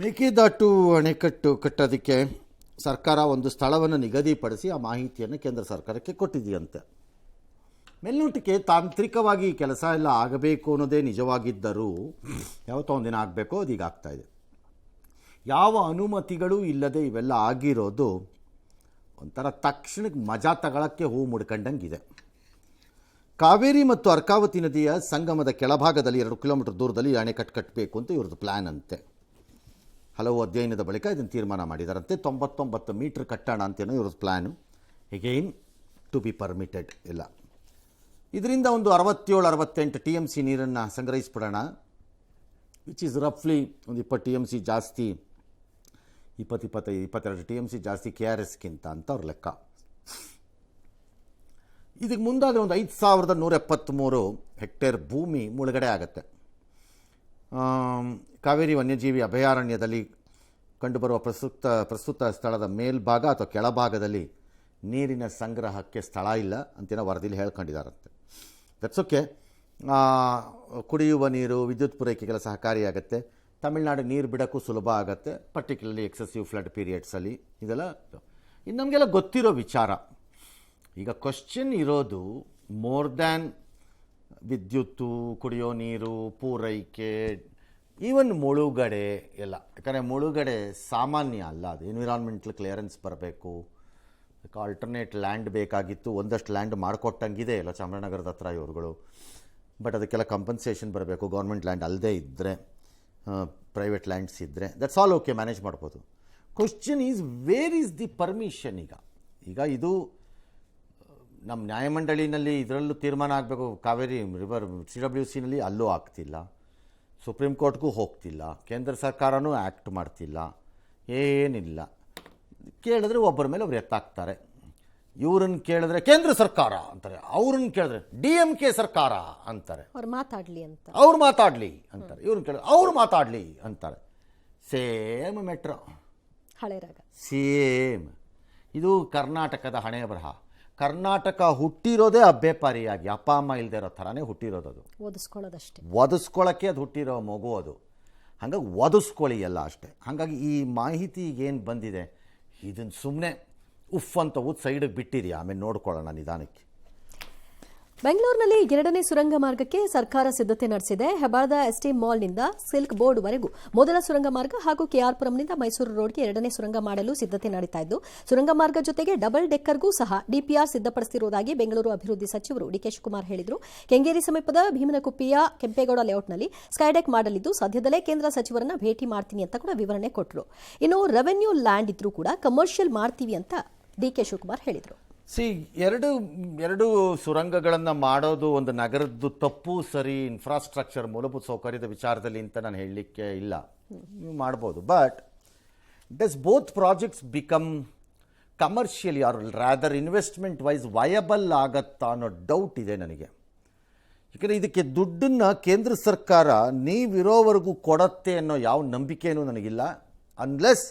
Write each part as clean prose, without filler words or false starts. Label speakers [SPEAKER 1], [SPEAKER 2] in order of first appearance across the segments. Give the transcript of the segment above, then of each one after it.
[SPEAKER 1] ಮೇಕೆದಾಟು ಅಣೆಕಟ್ಟು ಕಟ್ಟೋದಕ್ಕೆ ಸರ್ಕಾರ ಒಂದು ಸ್ಥಳವನ್ನು ನಿಗದಿಪಡಿಸಿ ಆ ಮಾಹಿತಿಯನ್ನು ಕೇಂದ್ರ ಸರ್ಕಾರಕ್ಕೆ ಕೊಟ್ಟಿದೆಯಂತೆ. ಮೇಲ್ನೋಟಕ್ಕೆ ತಾಂತ್ರಿಕವಾಗಿ ಕೆಲಸ ಎಲ್ಲ ಆಗಬೇಕು ಅನ್ನೋದೇ ನಿಜವಾಗಿದ್ದರೂ ಯಾವತ್ತೋ ಒಂದಿನ ಆಗಬೇಕೋ ಅದೀಗ ಆಗ್ತಾಯಿದೆ. ಯಾವ ಅನುಮತಿಗಳೂ ಇಲ್ಲದೆ ಇವೆಲ್ಲ ಆಗಿರೋದು ಒಂಥರ ತಕ್ಷಣಕ್ಕೆ ಮಜಾ ತಗೊಳ್ಳೋಕ್ಕೆ ಹೂ ಮುಡ್ಕೊಂಡಂಗಿದೆ. ಕಾವೇರಿ ಮತ್ತು ಅರ್ಕಾವತಿ ನದಿಯ ಸಂಗಮದ ಕೆಳಭಾಗದಲ್ಲಿ 2 ಕಿಲೋಮೀಟರ್ ದೂರದಲ್ಲಿ ಅಣೆಕಟ್ಟು ಕಟ್ಟಬೇಕು ಅಂತ ಇವ್ರದ್ದು ಪ್ಲ್ಯಾನ್ ಅಂತೆ. ಹಲವು ಅಧ್ಯಯನದ ಬಳಿಕ ಇದನ್ನು ತೀರ್ಮಾನ ಮಾಡಿದಾರಂತೆ. 99 ಮೀಟ್ರ್ ಕಟ್ಟೋಣ ಅಂತೇನೋ ಇವ್ರದ್ದು plan. Again to be permitted ಇಲ್ಲ. ಇದರಿಂದ ಒಂದು 67-68 TMC ನೀರನ್ನು ಸಂಗ್ರಹಿಸ್ಬಿಡೋಣ, ವಿಚ್ ಈಸ್ ರಫ್ಲಿ ಒಂದು 20 TMC ಜಾಸ್ತಿ, 22 TMC ಜಾಸ್ತಿ KRSಗಿಂತ ಅಂತ ಅವ್ರ ಲೆಕ್ಕ. ಇದಕ್ಕೆ ಮುಂದಾದರೆ ಒಂದು 5173 ಹೆಕ್ಟೇರ್ ಭೂಮಿ ಮುಳುಗಡೆ ಆಗುತ್ತೆ. ಕಾವೇರಿ ವನ್ಯಜೀವಿ ಅಭಯಾರಣ್ಯದಲ್ಲಿ ಕಂಡುಬರುವ ಪ್ರಸ್ತುತ ಸ್ಥಳದ ಮೇಲ್ಭಾಗ ಅಥವಾ ಕೆಳಭಾಗದಲ್ಲಿ ನೀರಿನ ಸಂಗ್ರಹಕ್ಕೆ ಸ್ಥಳ ಇಲ್ಲ ಅಂತೇನೋ ವರದಿಲಿ ಹೇಳ್ಕೊಂಡಿದ್ದಾರಂತೆ. That's okay. ಕುಡಿಯುವ ನೀರು, ವಿದ್ಯುತ್ ಪೂರೈಕೆಗೆಲ್ಲ ಸಹಕಾರಿಯಾಗುತ್ತೆ. ತಮಿಳುನಾಡಿಗೆ ನೀರು ಬಿಡೋಕ್ಕೂ ಸುಲಭ ಆಗುತ್ತೆ, ಪರ್ಟಿಕ್ಯುಲರ್ಲಿ ಎಕ್ಸೆಸಿವ್ ಫ್ಲಡ್ ಪೀರಿಯಡ್ಸಲ್ಲಿ. ಇದೆಲ್ಲ ಇನ್ನು ನಮಗೆಲ್ಲ ಗೊತ್ತಿರೋ ವಿಚಾರ. ಈಗ ಕ್ವಶ್ಚನ್ ಇರೋದು ಮೋರ್ ದ್ಯಾನ್ ವಿದ್ಯುತ್ತು, ಕುಡಿಯೋ ನೀರು, ಪೂರೈಕೆ, ಈವನ್ ಮುಳುಗಡೆ ಎಲ್ಲ. ಯಾಕಂದರೆ ಮುಳುಗಡೆ ಸಾಮಾನ್ಯ ಅಲ್ಲ, ಅದು ಎನ್ವಿರಾನ್ಮೆಂಟಲ್ ಕ್ಲಿಯರೆನ್ಸ್ ಬರಬೇಕು, ಆಲ್ಟರ್ನೇಟ್ ಲ್ಯಾಂಡ್ ಬೇಕಾಗಿತ್ತು. ಒಂದಷ್ಟು ಲ್ಯಾಂಡ್ ಮಾಡಿಕೊಟ್ಟಂಗಿದೆ ಎಲ್ಲ ಚಾಮರಾಜನಗರದ ಹತ್ರ ಇವ್ರುಗಳು. ಬಟ್ ಅದಕ್ಕೆಲ್ಲ ಕಂಪನ್ಸೇಷನ್ ಬರಬೇಕು. ಗೌರ್ಮೆಂಟ್ ಲ್ಯಾಂಡ್ ಅಲ್ಲದೆ ಇದ್ದರೆ, ಪ್ರೈವೇಟ್ ಲ್ಯಾಂಡ್ಸ್ ಇದ್ದರೆ ದಟ್ಸ್ ಆಲ್ ಓಕೆ, ಮ್ಯಾನೇಜ್ ಮಾಡ್ಬೋದು. Question is where is the permission. ಈಗ ಇದು ನಮ್ಮ ನ್ಯಾಯಮಂಡಳಿನಲ್ಲಿ ಇದರಲ್ಲೂ ತೀರ್ಮಾನ ಆಗಬೇಕು. ಕಾವೇರಿ ರಿವರ್ CWCನಲ್ಲಿ ಅಲ್ಲೂ ಆಗ್ತಿಲ್ಲ, ಸುಪ್ರೀಂ ಕೋರ್ಟ್ಗೂ ಹೋಗ್ತಿಲ್ಲ, ಕೇಂದ್ರ ಸರ್ಕಾರನೂ ಆ್ಯಕ್ಟ್ ಮಾಡ್ತಿಲ್ಲ, ಏನಿಲ್ಲ. ಕೇಳಿದ್ರೆ ಒಬ್ಬರ ಮೇಲೆ ಒಬ್ರು ಎತ್ತಾಕ್ತಾರೆ. ಇವ್ರನ್ನ ಕೇಳಿದ್ರೆ ಕೇಂದ್ರ ಸರ್ಕಾರ ಅಂತಾರೆ, ಅವ್ರನ್ನ ಕೇಳಿದ್ರೆ DMK ಸರ್ಕಾರ ಅಂತಾರೆ.
[SPEAKER 2] ಅವ್ರು ಮಾತಾಡಲಿ
[SPEAKER 1] ಅಂತಾರೆ. ಇವ್ರನ್ನ ಕೇಳಿದ್ರೆ ಅವ್ರು ಮಾತಾಡಲಿ ಅಂತಾರೆ. ಸೇಮ್ ಮೆಟ್ರೋ,
[SPEAKER 2] ಹಳೆ ರಾಗ,
[SPEAKER 1] ಸೇಮ್. ಇದು ಕರ್ನಾಟಕದ ಹಣೆ ಬರಹ. ಕರ್ನಾಟಕ ಹುಟ್ಟಿರೋದೇ ಅಬ್ಬೆಪಾರಿಯಾಗಿ, ಅಪ್ಪ ಅಮ್ಮ ಇಲ್ಲದೆ ಇರೋ ಥರನೇ ಹುಟ್ಟಿರೋದು. ಅದು ಒದಿಸ್ಕೊಳ್ಳೋಕ್ಕೆ ಅದು ಹುಟ್ಟಿರೋ ಮಗು ಅದು. ಹಾಗಾಗಿ ಒದಿಸ್ಕೊಳ್ಳಿ ಎಲ್ಲ ಅಷ್ಟೇ. ಹಾಗಾಗಿ ಈ ಮಾಹಿತಿ ಏನು ಬಂದಿದೆ ಇದನ್ನು ಸುಮ್ಮನೆ ಉಫ್ ಅಂತ ಊದ್ ಸೈಡಿಗೆ ಬಿಟ್ಟಿರಿ, ಆಮೇಲೆ ನೋಡ್ಕೊಳ್ಳೋಣ ನಿಧಾನಕ್ಕೆ.
[SPEAKER 2] ಬೆಂಗಳೂರಿನಲ್ಲಿ 2ನೇ ಸುರಂಗ ಮಾರ್ಗಕ್ಕೆ ಸರ್ಕಾರ ಸಿದ್ಧತೆ ನಡೆಸಿದೆ. ಹೆಬ್ಬಾಳದ ST ಮಾಲ್ನಿಂದ ಸಿಲ್ಕ್ ಬೋರ್ಡ್ವರೆಗೂ ಮೊದಲ ಸುರಂಗ ಮಾರ್ಗ ಹಾಗೂ KR ಪುರಂನಿಂದ ಮೈಸೂರು ರೋಡ್ಗೆ 2ನೇ ಸುರಂಗ ಮಾಡಲು ಸಿದ್ಧತೆ ನಡೀತಾ ಇದ್ದು, ಸುರಂಗ ಮಾರ್ಗ ಜೊತೆಗೆ ಡಬಲ್ ಡೆಕ್ಕರ್ಗೂ ಸಹ DPR ಸಿದ್ಧಪಡಿಸಿರುವುದಾಗಿ ಬೆಂಗಳೂರು ಅಭಿವೃದ್ಧಿ ಸಚಿವರು DK ಶಿವಕುಮಾರ್ ಹೇಳಿದರು. ಕೆಂಗೇರಿ ಸಮೀಪದ ಭೀಮನಕುಪ್ಪಿಯ ಕೆಂಪೇಗೌಡ ಲೇಔಟ್ನಲ್ಲಿ ಸ್ಕೈಡೆಕ್ ಮಾಡಲಿದ್ದು, ಸದ್ಯದಲ್ಲೇ ಕೇಂದ್ರ ಸಚಿವರನ್ನ ಭೇಟಿ ಮಾಡ್ತೀನಿ ಅಂತ ಕೂಡ ವಿವರಣೆ ಕೊಟ್ಟರು. ಇನ್ನು ರೆವೆನ್ಯೂ ಲ್ಯಾಂಡ್ ಇದ್ರೂ ಕೂಡ ಕಮರ್ಷಿಯಲ್ ಮಾಡ್ತೀವಿ ಅಂತ DK ಶಿವಕುಮಾರ್ ಹೇಳಿದರು.
[SPEAKER 1] ಎರಡು ಸುರಂಗಗಳನ್ನು ಮಾಡೋದು ಒಂದು ನಗರದ್ದು ತಪ್ಪು ಸರಿ, ಇನ್ಫ್ರಾಸ್ಟ್ರಕ್ಚರ್ ಮೂಲಭೂತ ಸೌಕರ್ಯದ ವಿಚಾರದಲ್ಲಿ ಅಂತ ನಾನು ಹೇಳಲಿಕ್ಕೆ ಇಲ್ಲ, ನೀವು ಮಾಡ್ಬೋದು. But does both projects become commercially or rather investment wise viable ಆಗತ್ತಾ ಅನ್ನೋ ಡೌಟ್ ಇದೆ ನನಗೆ. ಯಾಕಂದರೆ ಇದಕ್ಕೆ ದುಡ್ಡನ್ನು ಕೇಂದ್ರ ಸರ್ಕಾರ ನೀವಿರೋವರೆಗೂ ಕೊಡತ್ತೆ ಅನ್ನೋ ಯಾವ ನಂಬಿಕೆಯೂ ನನಗಿಲ್ಲ, ಅನ್ಲೆಸ್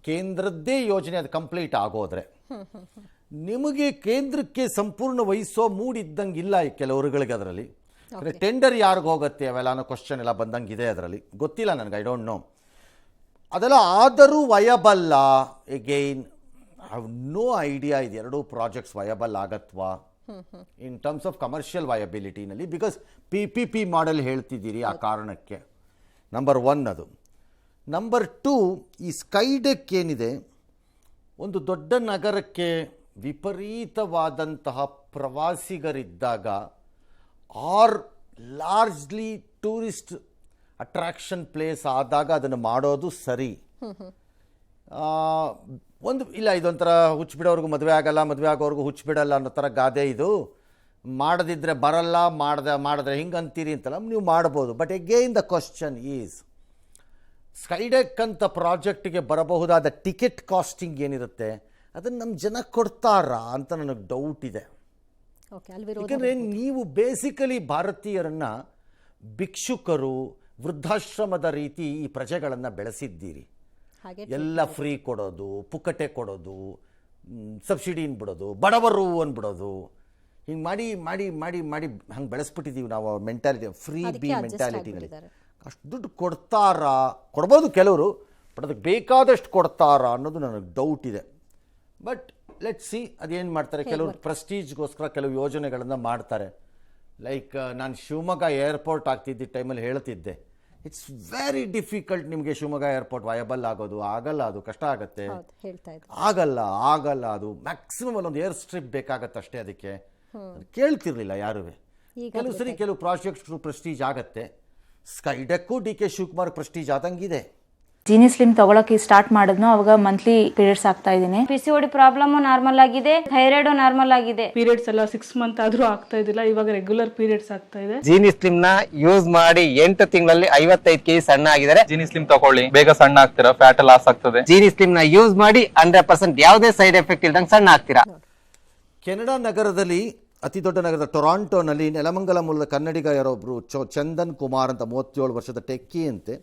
[SPEAKER 1] ಕೇಂದ್ರದ್ದೇ ಯೋಜನೆ ಅದು ಕಂಪ್ಲೀಟ್ ಆಗೋದ್ರೆ. ನಿಮಗೆ ಕೇಂದ್ರಕ್ಕೆ ಸಂಪೂರ್ಣ ವಹಿಸೋ ಮೂಡಿದ್ದಂಗಿಲ್ಲ ಕೆಲವರುಗಳಿಗೆ. ಅದರಲ್ಲಿ ಟೆಂಡರ್ ಯಾರಿಗೆ ಹೋಗುತ್ತೆ ಅವೆಲ್ಲ ಅನ್ನೋ ಕ್ವಶನ್ ಎಲ್ಲ ಬಂದಂಗಿದೆ. ಅದರಲ್ಲಿ ಗೊತ್ತಿಲ್ಲ ನನಗೆ, ಐ ಡೋಂಟ್ ನೋ. ಅದೆಲ್ಲ ಆದರೂ ವಯಬಲ್ಲ. Again I have no idea ಇದು ಎರಡೂ ಪ್ರಾಜೆಕ್ಟ್ಸ್ ವಯಬಲ್ ಆಗತ್ವಾ ಇನ್ ಟರ್ಮ್ಸ್ ಆಫ್ ಕಮರ್ಷಿಯಲ್ ವಯಬಿಲಿಟಿನಲ್ಲಿ. ಬಿಕಾಸ್ PPP ಮಾಡೆಲ್ ಹೇಳ್ತಿದ್ದೀರಿ ಆ ಕಾರಣಕ್ಕೆ. ನಂಬರ್ 1 ಅದು. ನಂಬರ್ 2, ಈ ಸ್ಕೈಡೆಕ್ ಏನಿದೆ, ಒಂದು ದೊಡ್ಡ ನಗರಕ್ಕೆ ವಿಪರೀತವಾದಂತಹ ಪ್ರವಾಸಿಗರಿದ್ದಾಗ are largely tourist attraction place ಆದಾಗ ಅದನ್ನು ಮಾಡೋದು ಸರಿ. ಒಂದು ಇಲ್ಲ, ಇದೊಂಥರ ಹುಚ್ಚಿಬಿಡೋರ್ಗು ಮದುವೆ ಆಗಲ್ಲ, ಮದುವೆ ಆಗೋರ್ಗು ಹುಚ್ಚಿಬಿಡಲ್ಲ ಅನ್ನೋ ಥರ ಗಾದೆ ಇದು. ಮಾಡದಿದ್ದರೆ ಬರಲ್ಲ, ಮಾಡಿದ್ರೆ ಹಿಂಗೆ ಅಂತೀರಿ ಅಂತಲ್ಲ, ನೀವು ಮಾಡ್ಬೋದು. But again the question is, skydeck ಅಂತ ಪ್ರಾಜೆಕ್ಟ್ಗೆ ಬರಬಹುದಾದ ಟಿಕೆಟ್ ಕಾಸ್ಟಿಂಗ್ ಏನಿರುತ್ತೆ ಅದನ್ನು ನಮ್ಮ ಜನ ಕೊಡ್ತಾರಾ ಅಂತ ನನಗೆ ಡೌಟ್ ಇದೆ. ಯಾಕಂದರೆ ನೀವು ಬೇಸಿಕಲಿ ಭಾರತೀಯರನ್ನು ಭಿಕ್ಷುಕರು, ವೃದ್ಧಾಶ್ರಮದ ರೀತಿ ಈ ಪ್ರಜೆಗಳನ್ನು ಬೆಳೆಸಿದ್ದೀರಿ. ಎಲ್ಲ ಫ್ರೀ ಕೊಡೋದು, ಪುಕ್ಕಟೆ ಕೊಡೋದು, ಸಬ್ಸಿಡಿನ ಬಿಡೋದು, ಬಡವರು ಅಂದ್ಬಿಡೋದು, ಹಿಂಗೆ ಮಾಡಿ ಮಾಡಿ ಮಾಡಿ ಮಾಡಿ ಹಂಗೆ ಬೆಳೆಸ್ಬಿಟ್ಟಿದ್ದೀವಿ ನಾವು ಮೆಂಟಾಲಿಟಿ, ಫ್ರೀ ಬಿ ಮೆಂಟಾಲಿಟಿನಲ್ಲಿ. ಅಷ್ಟು ದುಡ್ಡು ಕೊಡ್ತಾರಾ? ಕೊಡ್ಬೋದು ಕೆಲವರು, ಬಟ್ ಅದಕ್ಕೆ ಬೇಕಾದಷ್ಟು ಕೊಡ್ತಾರಾ ಅನ್ನೋದು ನನಗೆ ಡೌಟ್ ಇದೆ. ಬಟ್ ಲೆಟ್ ಸಿ ಅದೇನು ಮಾಡ್ತಾರೆ. ಕೆಲವರು ಪ್ರೆಸ್ಟೀಜ್ಗೋಸ್ಕರ ಕೆಲವು ಯೋಜನೆಗಳನ್ನು ಮಾಡ್ತಾರೆ. ಲೈಕ್ ನಾನು ಶಿವಮೊಗ್ಗ ಏರ್ಪೋರ್ಟ್ ಆಗ್ತಿದ್ದ ಟೈಮಲ್ಲಿ ಹೇಳ್ತಿದ್ದೆ, ಇಟ್ಸ್ ವೆರಿ ಡಿಫಿಕಲ್ಟ್ ನಿಮಗೆ ಶಿವಮೊಗ್ಗ ಏರ್ಪೋರ್ಟ್ ವಯಬಲ್ ಆಗೋದು. ಆಗಲ್ಲ, ಅದು ಕಷ್ಟ ಆಗುತ್ತೆ. ಆಗಲ್ಲ ಅದು ಮ್ಯಾಕ್ಸಿಮಮ್ ಅಲ್ಲೊಂದು ಏರ್ ಸ್ಟ್ರಿಪ್ ಬೇಕಾಗತ್ತೆ ಅಷ್ಟೇ. ಅದಕ್ಕೆ ಕೇಳ್ತಿರ್ಲಿಲ್ಲ ಯಾರೂ. ಕೆಲವು ಸರಿ ಕೆಲವು ಪ್ರಾಜೆಕ್ಟ್ಸ್ ಪ್ರೆಸ್ಟೀಜ್ ಆಗತ್ತೆ. ಸ್ಕೈಡೆಕ್ಕು DK ಶಿವಕುಮಾರ್ ಪ್ರೆಸ್ಟೀಜ್ ಆದಂಗಿದೆ.
[SPEAKER 3] ಜೀನಿ ಸ್ಲಿಮ್ ತಗೊಳಕ್ಕೆ ಸ್ಟಾರ್ಟ್ ಮಾಡಿದ್ನೋ ಅವಾಗ ಮಂತ್ಲಿ ಪೀರಿಯಡ್ಸ್ ಆಗ್ತಾ ಇದೀನಿ.
[SPEAKER 4] PCOD ಪ್ರಾಬ್ಲಮ್ ನಾರ್ಮಲ್ ಆಗಿದೆ, ಥೈರಾಯ್ಡ್ ನಾರ್ಮಲ್ ಆಗಿದೆ.
[SPEAKER 5] ಪೀರಿಯಡ್ಸ್ ಎಲ್ಲ 6 ಮಂತ್ ಆದ್ರೂ ಆಗ್ತಾ ಇದ್ದಿಲ್ಲ, ಇವಾಗ ರೆಗ್ಯುಲರ್ ಪೀರಿಯಡ್ಸ್ ಆಗ್ತಾ ಇದೆ.
[SPEAKER 6] ಜೀನಿ ಸ್ಲಿಮ್ ನ ಯೂಸ್ ಮಾಡಿ 8 ತಿಂಗಳಲ್ಲಿ 55 kg ಸಣ್ಣ ಆಗಿದ್ದಾರೆ.
[SPEAKER 7] ಜೀನಿ ಸ್ಲಿಮ್ ತಗೊಳ್ಳಿ, ಬೇಗ ಸಣ್ಣ ಆಗ್ತೀರಾ, ಫ್ಯಾಟ್ ಲಾಸ್ ಆಗ್ತದೆ.
[SPEAKER 6] ಜೀನಿ ಸ್ಲಿಮ್ ನ ಯೂಸ್ ಮಾಡಿ 100% ಯಾವುದೇ ಸೈಡ್ ಎಫೆಕ್ಟ್ ಇಲ್ದಂಗೆ ಸಣ್ಣ ಆಗ್ತೀರಾ.
[SPEAKER 1] ಕೆನಡಾ ನಗರದಲ್ಲಿ, ಅತಿ ದೊಡ್ಡ ನಗರದ ಟೊರಾಂಟೋನಲ್ಲಿ ನೆಲಮಂಗಲ ಮೂಲದ ಕನ್ನಡಿಗ ಯಾರೊಬ್ಬರು ಚಂದನ್ ಕುಮಾರ್ ಅಂತ 37 ವರ್ಷದ ಟೆಕ್ಕಿ ಅಂತೆ.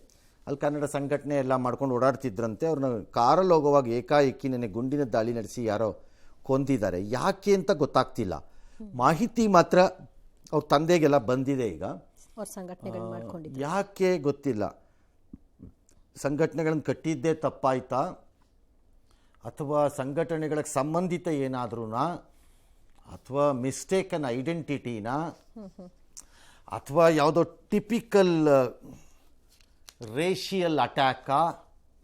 [SPEAKER 1] ಅಲ್ಲಿ ಕನ್ನಡ ಸಂಘಟನೆ ಎಲ್ಲ ಮಾಡ್ಕೊಂಡು ಓಡಾಡ್ತಿದ್ರಂತೆ. ಅವ್ರನ್ನ ಕಾರಲ್ಲಿ ಹೋಗುವಾಗ ಏಕಾಏಕಿ ನನಗೆ ಗುಂಡಿನ ದಾಳಿ ನಡೆಸಿ ಯಾರೋ ಕೊಂದಿದ್ದಾರೆ. ಯಾಕೆ ಅಂತ ಗೊತ್ತಾಗ್ತಿಲ್ಲ. ಮಾಹಿತಿ ಮಾತ್ರ ಅವ್ರ ತಂದೆಗೆಲ್ಲ ಬಂದಿದೆ. ಈಗ ಯಾಕೆ ಗೊತ್ತಿಲ್ಲ. ಸಂಘಟನೆಗಳನ್ನು ಕಟ್ಟಿದ್ದೇ ತಪ್ಪಾಯ್ತಾ ಅಥವಾ ಸಂಘಟನೆಗಳಿಗೆ ಸಂಬಂಧಿತ ಏನಾದ್ರೂ, ಅಥವಾ ಮಿಸ್ಟೇಕನ್ ಐಡೆಂಟಿಟಿನಾ, ಅಥವಾ ಯಾವುದೋ ಟಿಪಿಕಲ್ ರೇಷಿಯಲ್ ಅಟ್ಯಾಕಾ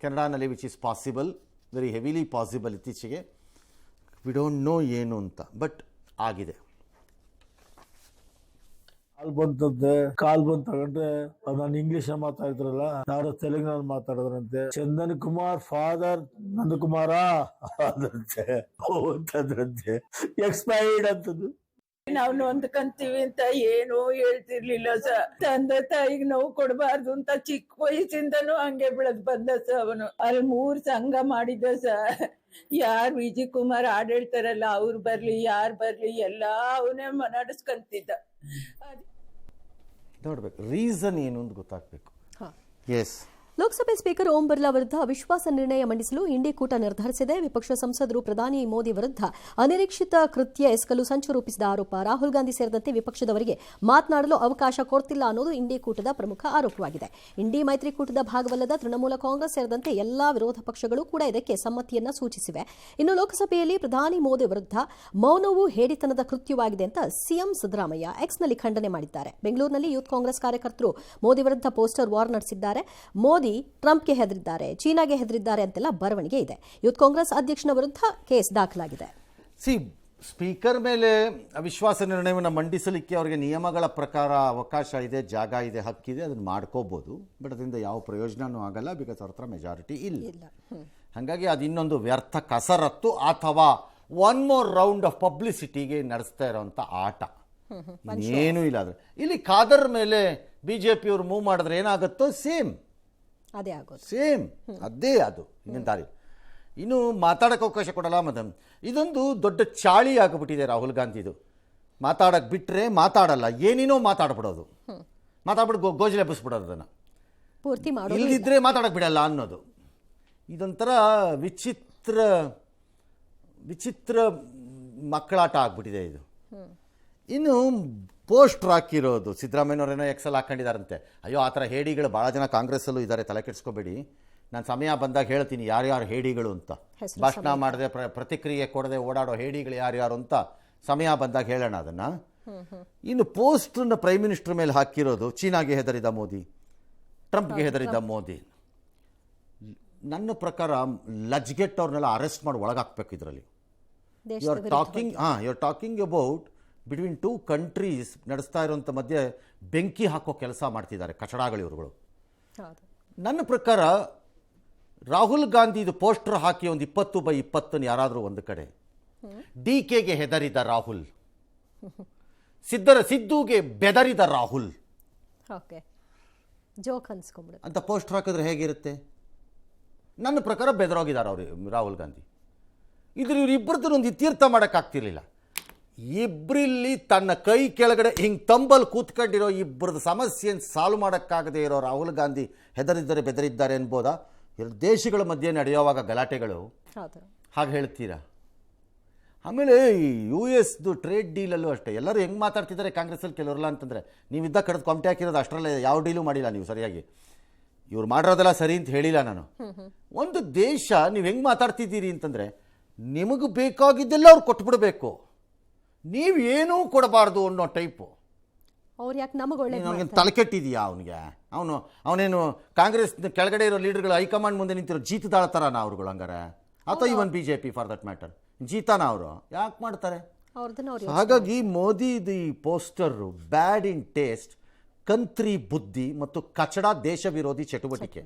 [SPEAKER 1] ಕೆನಡಾನಲ್ಲಿ, which is possible, very heavily possible ಇತ್ತೀಚೆಗೆ. ವಿ ಡೋಂಟ್ ನೋ ಏನು ಅಂತ, ಬಟ್ ಆಗಿದೆ.
[SPEAKER 8] ಕಾಲ್ ಬಂದ್ ತಗೊಂಡ್ರೆ ನಾನು ಇಂಗ್ಲಿಷ್ ಮಾತಾಡಿದ್ರಲ್ಲ, ಯಾರೋ ತೆಲುಗಿನಲ್ಲಿ ಮಾತಾಡಿದ್ರಂತೆ. ಚಂದನ್ ಕುಮಾರ್ ಫಾದರ್ ನಂದಕುಮಾರ ಅಂತಂದ್ರಂತೆ. ಎಕ್ಸ್ಪೈರ್ಡ್ ಅಂತದ್ದು.
[SPEAKER 9] ನಾವು ನೊಂದ್ಕಂತೀವಿ ಅಂತ ಏನು ಹೇಳ್ತಿರ್ಲಿಲ್ಲ ಸರ್. ತಂದೆ ತಾಯಿಗೆ ನೋವು ಕೊಡಬಾರ್ದು ಅಂತ ಚಿಕ್ಕ ವಯಸ್ಸಿಂದನೂ ಹಂಗೆ ಬೆಳೆದ್ ಬಂದ ಸರ್. ಅವನು ಅಲ್ಲಿ 3 ಸಂಘ ಮಾಡಿದ್ದ ಸರ್. ಯಾರು ವಿಜಯ್ ಕುಮಾರ್ ಆಡಳಿತಾರಲ್ಲ ಅವ್ರು ಬರ್ಲಿ ಯಾರು ಬರ್ಲಿ ಎಲ್ಲ ಅವನೇ ನಡೆಸ್ಕಂತಿದ್ದ.
[SPEAKER 1] ನೋಡ್ಬೇಕು ರೀಸನ್ ಏನು ಅಂತ ಗೊತ್ತಾಗ್ಬೇಕು. ಎಸ್,
[SPEAKER 2] ಲೋಕಸಭೆ ಸ್ಪೀಕರ್ ಓಂ ಬಿರ್ಲಾ ವಿರುದ್ಧ ಅವಿಶ್ವಾಸ ನಿರ್ಣಯ ಮಂಡಿಸಲು ಇಂಡಿ ಕೂಟ ನಿರ್ಧರಿಸಿದೆ. ವಿಪಕ್ಷ ಸಂಸದರು ಪ್ರಧಾನಿ ಮೋದಿ ವಿರುದ್ಧ ಅನಿರೀಕ್ಷಿತ ಕೃತ್ಯ ಎಸಗಲು ಸಂಚು ರೂಪಿಸಿದ ಆರೋಪ. ರಾಹುಲ್ ಗಾಂಧಿ ಸೇರಿದಂತೆ ವಿಪಕ್ಷದವರಿಗೆ ಮಾತನಾಡಲು ಅವಕಾಶ ಕೊಡ್ತಿಲ್ಲ ಅನ್ನೋದು ಇಂಡಿ ಕೂಟದ ಪ್ರಮುಖ ಆರೋಪವಾಗಿದೆ. ಇಂಡಿ ಮೈತ್ರಿಕೂಟದ ಭಾಗವಲ್ಲದ ತೃಣಮೂಲ ಕಾಂಗ್ರೆಸ್ ಸೇರಿದಂತೆ ಎಲ್ಲಾ ವಿರೋಧ ಪಕ್ಷಗಳು ಕೂಡ ಇದಕ್ಕೆ ಸಮ್ಮತಿಯನ್ನ ಸೂಚಿಸಿವೆ. ಇನ್ನು ಲೋಕಸಭೆಯಲ್ಲಿ ಪ್ರಧಾನಿ ಮೋದಿ ವಿರುದ್ಧ ಮೌನವು ಹೇಡಿತನದ ಕೃತ್ಯವಾಗಿದೆ ಅಂತ ಸಿಎಂ ಸಿದ್ದರಾಮಯ್ಯ ಎಕ್ಸ್ನಲ್ಲಿ ಖಂಡನೆ ಮಾಡಿದ್ದಾರೆ. ಬೆಂಗಳೂರಿನಲ್ಲಿ ಯೂತ್ ಕಾಂಗ್ರೆಸ್ ಕಾರ್ಯಕರ್ತರು ಮೋದಿ ವಿರುದ್ಧ ಪೋಸ್ಟರ್ ವಾರ್ ನಡೆಸಿದ್ದಾರೆ. ಮೋದಿ ಟ್ರಂಪ್ಗೆ ಹೆದರಿದ್ದಾರೆ, ಚೀನಾಗೆ ಹೆದರಿದ್ದಾರೆ ಅಂತೆಲ್ಲ ಬರವಣಿಗೆ ಇದೆ. ಯೂತ್ ಕಾಂಗ್ರೆಸ್ ಅಧ್ಯಕ್ಷನ ವಿರುದ್ಧ ಕೇಸ್ ದಾಖಲಾಗಿದೆ.
[SPEAKER 1] ಸ್ಪೀಕರ್ ಮೇಲೆ ಅವಿಶ್ವಾಸ ನಿರ್ಣಯವನ್ನು ಮಂಡಿಸಲಿಕ್ಕೆ ಅವರಿಗೆ ನಿಯಮಗಳ ಪ್ರಕಾರ ಅವಕಾಶ ಇದೆ, ಜಾಗ ಇದೆ, ಹಕ್ಕಿದೆ, ಅದನ್ನು ಮಾಡ್ಕೋಬಹುದು. ಬಟ್ ಅದರಿಂದ ಯಾವ ಪ್ರಯೋಜನವೂ ಆಗಲ್ಲ, ಬಿಕಾಸ್ ಅವ್ರ ಹತ್ರ ಮೆಜಾರಿಟಿ ಇಲ್ಲ. ಹಾಗಾಗಿ ಅದು ಇನ್ನೊಂದು ವ್ಯರ್ಥ ಕಸರತ್ತು ಅಥವಾ 1 more ರೌಂಡ್ ಆಫ್ ಪಬ್ಲಿಸಿಟಿಗೆ ನಡೆಸ್ತಾ ಇರೋಂಥ ಆಟ, ಏನೂ ಇಲ್ಲ. ಆದರೆ ಇಲ್ಲಿ ಖಾದರ್ ಮೇಲೆ ಬಿಜೆಪಿಯವರು ಮೂವ್ ಮಾಡಿದ್ರೆ ಏನಾಗುತ್ತೋ ಸೇಮ್ ಅದೇ ಅದು. ಇನ್ನೊಂದಾರಿ ಇನ್ನು ಮಾತಾಡೋಕ್ಕೆ ಅವಕಾಶ ಕೊಡಲ್ಲ. ಮತ್ತೆ ಇದೊಂದು ದೊಡ್ಡ ಚಾಳಿ ಆಗಿಬಿಟ್ಟಿದೆ ರಾಹುಲ್ ಗಾಂಧಿದು. ಮಾತಾಡಕ್ಕೆ ಬಿಟ್ಟರೆ ಮಾತಾಡಲ್ಲ, ಏನೇನೋ ಮಾತಾಡ್ಬಿಡೋದು, ಮಾತಾಡ್ಬಿಟ್ಟು ಗೋಜಲೆ ಎಬ್ಬಿಸ್ಬಿಡೋದು, ಅದನ್ನು ಇಲ್ಲದಿದ್ದರೆ ಮಾತಾಡಕ್ಕೆ ಬಿಡಲ್ಲ ಅನ್ನೋದು. ಇದೊಂಥರ ವಿಚಿತ್ರ ಮಕ್ಕಳಾಟ ಆಗ್ಬಿಟ್ಟಿದೆ ಇದು. ಇನ್ನು ಪೋಸ್ಟ್ರ್ ಹಾಕಿರೋದು ಸಿದ್ದರಾಮಯ್ಯನವರೇನೋ ಎಕ್ಸಲ್ ಹಾಕೊಂಡಿದ್ದಾರಂತೆ. ಅಯ್ಯೋ, ಆ ಥರ ಹೇಡಿಗಳು ಭಾಳ ಜನ ಕಾಂಗ್ರೆಸ್ಸಲ್ಲೂ ಇದ್ದಾರೆ, ತಲೆ ಕೆಡಿಸ್ಕೋಬೇಡಿ. ನಾನು ಸಮಯ ಬಂದಾಗ ಹೇಳ್ತೀನಿ ಯಾರ್ಯಾರು ಹೇಡಿಗಳು ಅಂತ. ಭಾಷಣ ಮಾಡದೆ ಪ್ರತಿಕ್ರಿಯೆ ಕೊಡದೆ ಓಡಾಡೋ ಹೇಡಿಗಳು ಯಾರ್ಯಾರು ಅಂತ ಸಮಯ ಬಂದಾಗ ಹೇಳೋಣ ಅದನ್ನು. ಇನ್ನು ಪೋಸ್ಟ್ರನ್ನ ಪ್ರೈಮ್ ಮಿನಿಸ್ಟರ್ ಮೇಲೆ ಹಾಕಿರೋದು ಚೀನಾಗೆ ಹೆದರಿದ ಮೋದಿ, ಟ್ರಂಪ್ಗೆ ಹೆದರಿದ ಮೋದಿ. ನನ್ನ ಪ್ರಕಾರ ಲಜ್ಗೆಟ್ ಅವ್ರನ್ನೆಲ್ಲ ಅರೆಸ್ಟ್ ಮಾಡಿ ಒಳಗಾಕ್ಬೇಕು ಇದರಲ್ಲಿ. You are talking about between 2 countries ನಡೆಸ್ತಾ ಇರುವಂಥ ಮಧ್ಯೆ ಬೆಂಕಿ ಹಾಕೋ ಕೆಲಸ ಮಾಡ್ತಿದ್ದಾರೆ ಕಚಡಾಗಳು ಇವ್ರುಗಳು. ನನ್ನ ಪ್ರಕಾರ ರಾಹುಲ್ ಗಾಂಧಿದು ಪೋಸ್ಟರ್ ಹಾಕಿ ಒಂದು 20/20 ಯಾರಾದರೂ ಒಂದು ಕಡೆ, DKಗೆ ಹೆದರಿದ ರಾಹುಲ್, ಸಿದ್ದುಗೆ ಬೆದರಿದ ರಾಹುಲ್ ಅಂತ ಪೋಸ್ಟರ್ ಹಾಕಿದ್ರೆ ಹೇಗಿರುತ್ತೆ? ನನ್ನ ಪ್ರಕಾರ ಬೆದರೋಗಿದ್ದಾರೆ ಅವರು ರಾಹುಲ್ ಗಾಂಧಿ. ಇವರಿಬ್ಬರದ್ದು ಒಂದು ಇತ್ಯರ್ಥ ಮಾಡೋಕ್ಕಾಗ್ತಿರ್ಲಿಲ್ಲ. ಇಬ್ಬರಲ್ಲಿ ತನ್ನ ಕೈ ಕೆಳಗಡೆ ಹಿಂಗೆ ತಂಬಲ್ ಕೂತ್ಕೊಂಡಿರೋ ಇಬ್ಬರದ್ದು ಸಮಸ್ಯೆಯನ್ನು ಸಾಲ್ವ್ ಮಾಡೋಕ್ಕಾಗದೇ ಇರೋ ರಾಹುಲ್ ಗಾಂಧಿ ಹೆದರಿದ್ದಾರೆ ಬೆದರಿದ್ದಾರೆ ಅನ್ಬೋದಾ? 2 ದೇಶಗಳ ಮಧ್ಯೆ ನಡೆಯುವಾಗ ಗಲಾಟೆಗಳು ಹಾಗೆ ಹೇಳ್ತೀರಾ? ಆಮೇಲೆ US ಟ್ರೇಡ್ ಡೀಲಲ್ಲೂ ಅಷ್ಟೇ ಎಲ್ಲರೂ ಹೆಂಗೆ ಮಾತಾಡ್ತಿದ್ದಾರೆ ಕಾಂಗ್ರೆಸ್ಸಲ್ಲಿ ಕೆಲವರಲ್ಲ ಅಂತಂದರೆ, ನೀವಿದ್ದ ಕಡೆದು ಕೊಮಟೆ ಹಾಕಿರೋದು ಅಷ್ಟರಲ್ಲೇ ಯಾವ ಡೀಲು ಮಾಡಿಲ್ಲ ನೀವು ಸರಿಯಾಗಿ. ಇವ್ರು ಮಾಡಿರೋದೆಲ್ಲ ಸರಿ ಅಂತ ಹೇಳಿಲ್ಲ ನಾನು. ಒಂದು ದೇಶ ನೀವು ಹೆಂಗೆ ಮಾತಾಡ್ತಿದ್ದೀರಿ ಅಂತಂದರೆ, ನಿಮಗೆ ಬೇಕಾಗಿದ್ದೆಲ್ಲ ಅವ್ರು ಕೊಟ್ಬಿಡ್ಬೇಕು, ನೀವು ಏನೂ ಕೊಡಬಾರ್ದು ಅನ್ನೋ ಟೈಪು.
[SPEAKER 2] ಅವ್ರು ಯಾಕೆ ನಮಗೆ ಒಳ್ಳೆ
[SPEAKER 1] ಅವನಿಗೆ ತಲೆ ಕೆಟ್ಟಿದೆಯಾ ಅವನಿಗೆ? ಅವನೇನು ಕಾಂಗ್ರೆಸ್ ಕೆಳಗಡೆ ಇರೋ ಲೀಡರ್ಗಳು ಹೈಕಮಾಂಡ್ ಮುಂದೆ ನಿಂತಿರೋ ಜೀತದಾಳ ಥರನ ಅವ್ರುಗಳು ಹಂಗಾರೆ? ಅಥವಾ ಇವನ್ BJP ಫಾರ್ ದಟ್ ಮ್ಯಾಟರ್ ಜೀತಾನ ಅವರು ಯಾಕೆ ಮಾಡ್ತಾರೆ? ಹಾಗಾಗಿ ಮೋದಿದು ಈ ಪೋಸ್ಟರು ಬ್ಯಾಡ್ ಇನ್ ಟೇಸ್ಟ್, ಕಂತ್ರಿ ಬುದ್ಧಿ ಮತ್ತು ಕಚಡ ದೇಶ ವಿರೋಧಿ ಚಟುವಟಿಕೆ.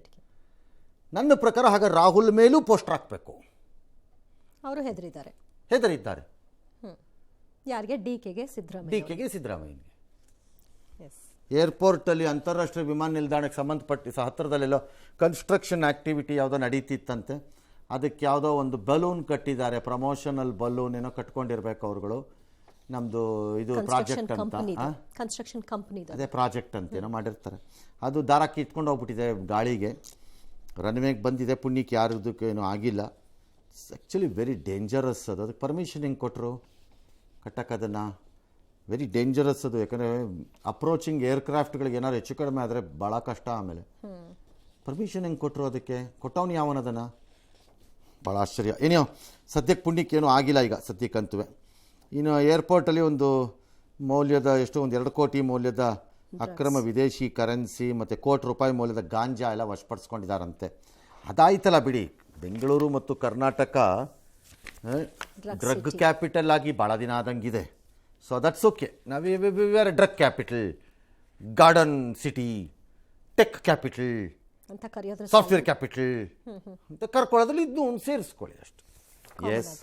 [SPEAKER 1] ನನ್ನ ಪ್ರಕಾರ ಹಾಗೆ ರಾಹುಲ್ ಮೇಲೂ ಪೋಸ್ಟರ್ ಹಾಕಬೇಕು.
[SPEAKER 2] ಅವರು ಹೆದರಿದ್ದಾರೆ. ಯಾರಿಗೆ? ಡಿಕೆಗೆ,
[SPEAKER 1] ಸಿದ್ದರಾಮಯ್ಯನಿಗೆ. ಏರ್ಪೋರ್ಟಲ್ಲಿ ಅಂತಾರಾಷ್ಟ್ರೀಯ ವಿಮಾನ ನಿಲ್ದಾಣಕ್ಕೆ ಸಂಬಂಧಪಟ್ಟು ಹತ್ತಿರದಲ್ಲೆಲ್ಲೋ ಕನ್ಸ್ಟ್ರಕ್ಷನ್ ಆ್ಯಕ್ಟಿವಿಟಿ ಯಾವುದೋ ನಡೀತಿತ್ತಂತೆ. ಅದಕ್ಕೆ ಯಾವುದೋ ಒಂದು ಬಲೂನ್ ಕಟ್ಟಿದ್ದಾರೆ, ಪ್ರಮೋಷನಲ್ ಬಲೂನ್ ಏನೋ ಕಟ್ಕೊಂಡಿರ್ಬೇಕು ಅವ್ರುಗಳು. ನಮ್ಮದು ಇದು ಪ್ರಾಜೆಕ್ಟ್ ಅಂತ,
[SPEAKER 2] ಕನ್ಸ್ಟ್ರಕ್ಷನ್ ಕಂಪನಿ
[SPEAKER 1] ಅದೇ ಪ್ರಾಜೆಕ್ಟ್ ಅಂತ ಏನೋ ಮಾಡಿರ್ತಾರೆ. ಅದು ದಾರ ಕಿತ್ಕೊಂಡು ಹೋಗ್ಬಿಟ್ಟಿದೆ ಗಾಳಿಗೆ, ರನ್ವೇಗೆ ಬಂದಿದೆ. ಪುಣ್ಯಕ್ಕೆ ಯಾರದಕ್ಕೆ ಏನೂ ಆಗಿಲ್ಲ. ಆ್ಯಕ್ಚುಲಿ ವೆರಿ ಡೇಂಜರಸ್ ಅದು. ಅದಕ್ಕೆ ಪರ್ಮಿಷನ್ ಹೆಂಗೆ ಕೊಟ್ಟರು ಕಟ್ಟೋಕ್ಕದನ್ನು? ವೆರಿ ಡೇಂಜರಸ್ ಅದು. ಯಾಕಂದರೆ ಅಪ್ರೋಚಿಂಗ್ ಏರ್ಕ್ರಾಫ್ಟ್ಗಳಿಗೆ ಏನಾದ್ರು ಹೆಚ್ಚು ಕಡಿಮೆ ಆದರೆ ಭಾಳ ಕಷ್ಟ. ಆಮೇಲೆ ಪರ್ಮಿಷನ್ ಹೆಂಗೆ ಕೊಟ್ಟರು ಅದಕ್ಕೆ? ಕೊಟ್ಟವನು ಯಾವನದನ್ನು? ಭಾಳ ಆಶ್ಚರ್ಯ. ಏನೋ ಸದ್ಯಕ್ಕೆ ಪುಣ್ಯಕ್ಕೆ ಏನೂ ಆಗಿಲ್ಲ ಈಗ ಸದ್ಯಕ್ಕಂತುವೆ. ಇನ್ನು ಏರ್ಪೋರ್ಟಲ್ಲಿ ಒಂದು ಮೌಲ್ಯದ ಒಂದು 2 ಕೋಟಿ ಮೌಲ್ಯದ ಅಕ್ರಮ ವಿದೇಶಿ ಕರೆನ್ಸಿ ಮತ್ತು ಕೋಟಿ ರೂಪಾಯಿ ಮೌಲ್ಯದ ಗಾಂಜಾ ಎಲ್ಲ ವಶಪಡಿಸ್ಕೊಂಡಿದ್ದಾರಂತೆ. ಅದಾಯ್ತಲ್ಲ ಬಿಡಿ. ಬೆಂಗಳೂರು ಮತ್ತು ಕರ್ನಾಟಕ ಡ್ರಗ್ ಕ್ಯಾಪಿಟಲ್ ಆಗಿ ಭಾಳ ದಿನ ಆದಂಗಿದೆ. So that's okay. We are drug capital, garden city, tech capital, software capital ಅಂತ ಕರ್ಕೊಳ್ಳೋದ್ರಲ್ಲಿ ಇದನ್ನು ಸೇರಿಸ್ಕೊಳ್ಳಿ ಅಷ್ಟು. ಎಸ್.